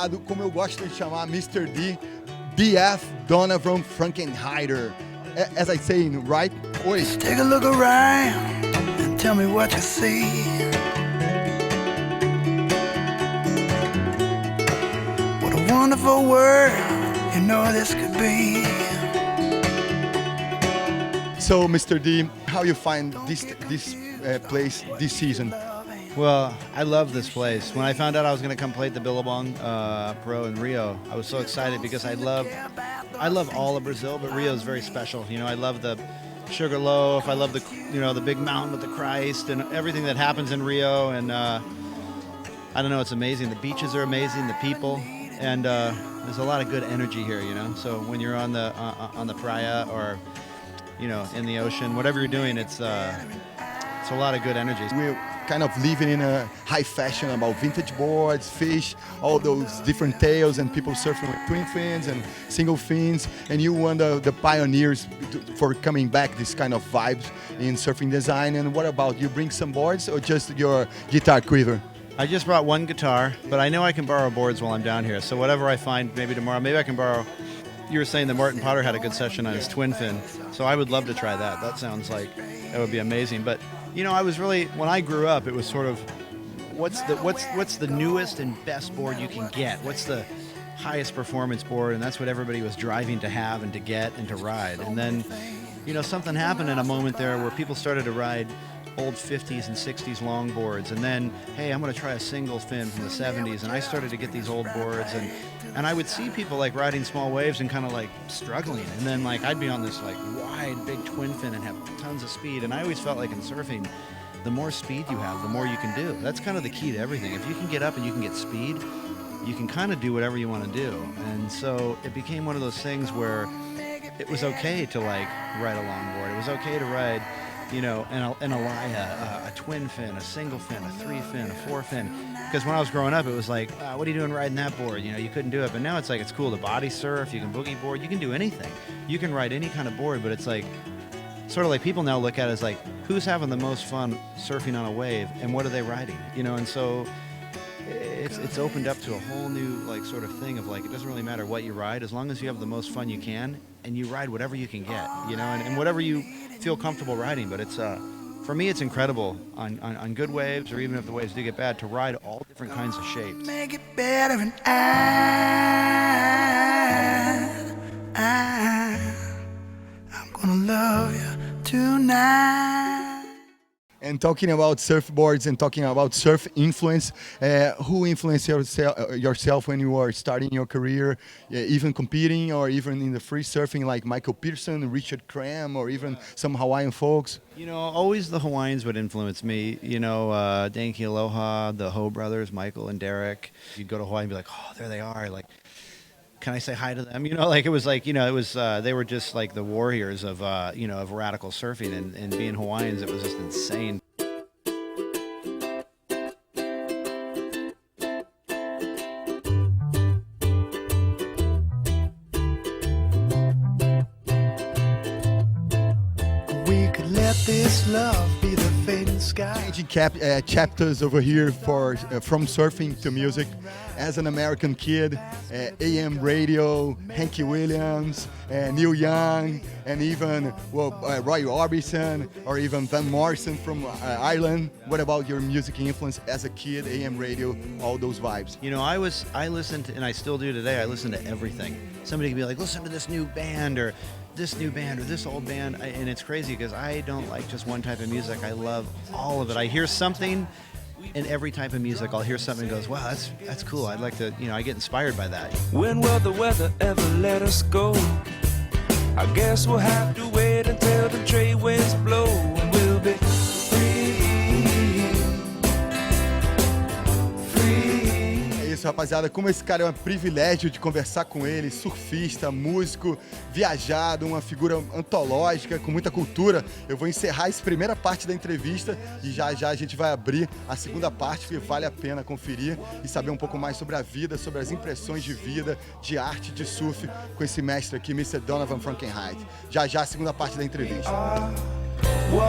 convidado, como eu gosto de chamar, Mr. D, DF Donavon Frankenreiter. As I say, right? Oi. Take a look around and tell me what you see. What a wonderful world, you know this could be. So, Mr. D, how you find this place this season? Well, I love this place. When I found out I was going to come play at the Billabong Pro in Rio, I was so excited because I love all of Brazil, but Rio is very special. You know, I love the sugar loaf. I love the big mountain with the Christ and everything that happens in Rio. And I don't know, it's amazing. The beaches are amazing, the people, and there's a lot of good energy here. You know, so when you're on the playa or in the ocean, whatever you're doing, it's a lot of good energy. We're kind of living in a high fashion about vintage boards, fish, all those different tails, and people surfing with twin fins and single fins. And you one of the pioneers for coming back this kind of vibes in surfing design. And what about you? Bring some boards or just your guitar quiver? I just brought one guitar, but I know I can borrow boards while I'm down here. So whatever I find, maybe tomorrow, maybe I can borrow. You were saying that Martin Potter had a good session on his twin fin, so I would love to try that. That sounds like that would be amazing. But I was really, when I grew up, it was sort of what's the newest and best board you can get? What's the highest performance board? And that's what everybody was driving to have and to get and to ride. And then something happened in a moment there where people started to ride old 50s and 60s longboards, and then, hey, I'm going to try a single fin from the 70s, and I started to get these old boards, and I would see people like riding small waves and kind of like struggling, and then like I'd be on this like wide big twin fin and have tons of speed, and I always felt like in surfing, the more speed you have, the more you can do. That's kind of the key to everything. If you can get up and you can get speed, you can kind of do whatever you want to do. And so it became one of those things where it was okay to like ride a longboard. It was okay to ride an Alaya, a twin fin, a single fin, a three fin, a four fin. Because when I was growing up, it was like, what are you doing riding that board? You couldn't do it. But now it's like, it's cool to body surf. You can boogie board. You can do anything. You can ride any kind of board. But it's like, sort of like people now look at it as like, who's having the most fun surfing on a wave and what are they riding? And so it's opened up to a whole new like sort of thing of like, it doesn't really matter what you ride as long as you have the most fun you can and you ride whatever you can get, and whatever you feel comfortable riding. But it's for me, it's incredible on good waves, or even if the waves do get bad, to ride all different kinds of shapes. Make it better, and I'm gonna love you tonight. And talking about surfboards and talking about surf influence, who influenced yourself when you were starting your career, even competing or even in the free surfing, like Michael Pearson, Richard Cram, or even some Hawaiian folks? Always the Hawaiians would influence me. Danke Aloha, the Ho brothers, Michael and Derek. You'd go to Hawaii and be like, oh, there they are. Like, can I say hi to them? It was like, they were just like the warriors of, of radical surfing, and being Hawaiians, it was just insane. We could let this love be the fading sky. Changing chapters over here from surfing to music. As an American kid, AM radio, Hanky Williams, Neil Young, and even Roy Orbison, or even Van Morrison from Ireland. What about your music influence as a kid, AM radio, all those vibes? I listened to, and I still do today, I listen to everything. Somebody can be like, listen to this new band, or this new band, or this old band, and it's crazy because I don't like just one type of music. I love all of it. I hear something in every type of music. I'll hear something and goes, wow, that's cool. I'd like to, I get inspired by that. When will the weather ever let us go? I guess we'll have to wait until the trade winds blow, and we'll be É isso, rapaziada. Como esse cara é um privilégio de conversar com ele, surfista, músico, viajado, uma figura antológica, com muita cultura. Eu vou encerrar essa primeira parte da entrevista e já a gente vai abrir a segunda parte, que vale a pena conferir e saber um pouco mais sobre a vida, sobre as impressões de vida, de arte, de surf, com esse mestre aqui, Mr. Donavon Frankenreiter. Já a segunda parte da entrevista.